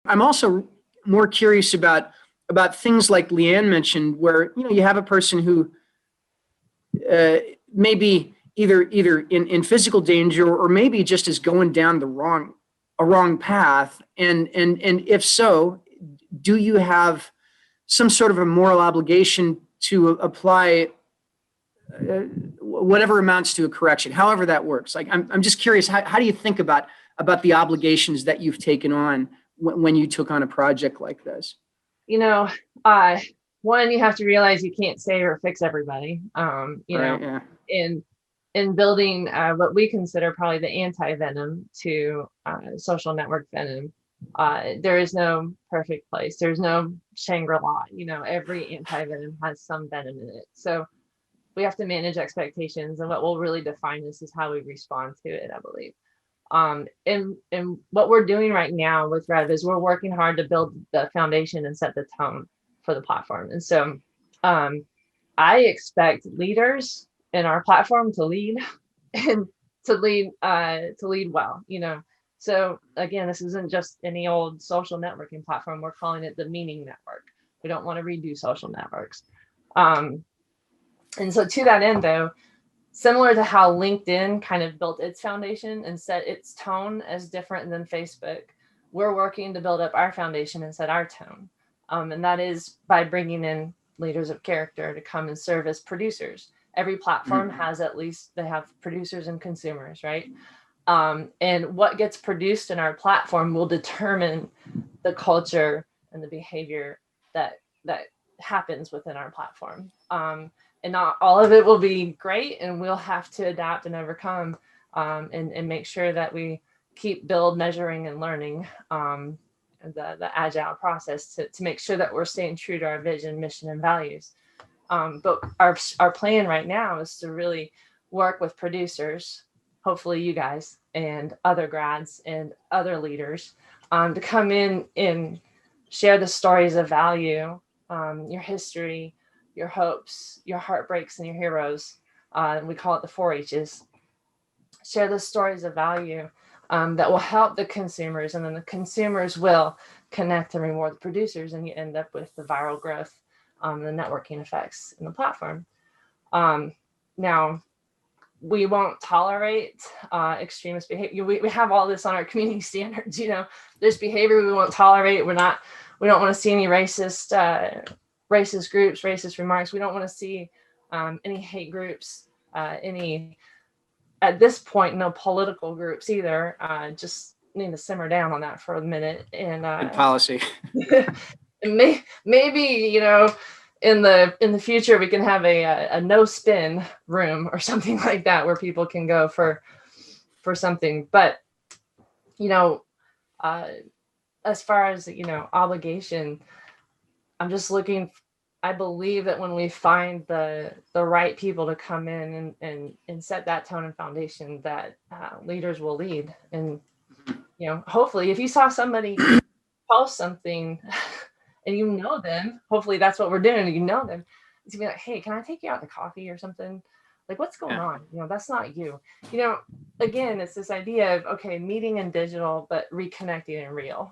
I'm also more curious about things like Leanne mentioned, where you have a person who maybe either in physical danger, or maybe just is going down a wrong path, and if so, do you have some sort of a moral obligation to apply whatever amounts to a correction, however that works? Like, I'm just curious, how do you think about the obligations that you've taken on when you took on a project like this? You know, uh, one, you have to realize you can't save or fix everybody. Right. Yeah. In building what we consider probably the anti-venom to social network venom, there is no perfect place. There's no Shangri-La. Every anti-venom has some venom in it. So we have to manage expectations, and what will really define this is how we respond to it, I believe. And what we're doing right now with REV is we're working hard to build the foundation and set the tone for the platform. And so I expect leaders in our platform to lead and to lead well. So again, this isn't just any old social networking platform. We're calling it the meaning network. We don't want to redo social networks. And so to that end, though, similar to how LinkedIn kind of built its foundation and set its tone as different than Facebook, we're working to build up our foundation and set our tone. And that is by bringing in leaders of character to come and serve as producers. Every platform has they have producers and consumers, right? And what gets produced in our platform will determine the culture and the behavior that happens within our platform. And not all of it will be great, and we'll have to adapt and overcome, and make sure that we keep measuring and learning the agile process to make sure that we're staying true to our vision, mission, and values. But our plan right now is to really work with producers, hopefully you guys and other grads and other leaders, to come in and share the stories of value, your history, your hopes, your heartbreaks, and your heroes. We call it the 4-H's. Share the stories of value that will help the consumers, and then the consumers will connect and reward the producers, and you end up with the viral growth, the networking effects in the platform. Now, we won't tolerate extremist behavior. We have all this on our community standards. There's behavior we won't tolerate. We don't want to see any racist groups, racist remarks. We don't want to see any hate groups, any, at this point, no political groups either. Just need to simmer down on that for a minute. And Good policy. and maybe in the future we can have a no spin room or something like that, where people can go for something. But as far as obligation, I'm just looking. I believe that when we find the right people to come in and set that tone and foundation, that leaders will lead. And hopefully, if you saw somebody post something and them, hopefully that's what we're doing. Them, to be like, hey, can I take you out to coffee or something? Like, what's going on? That's not you. Again, it's this idea of, okay, meeting in digital, but reconnecting in real.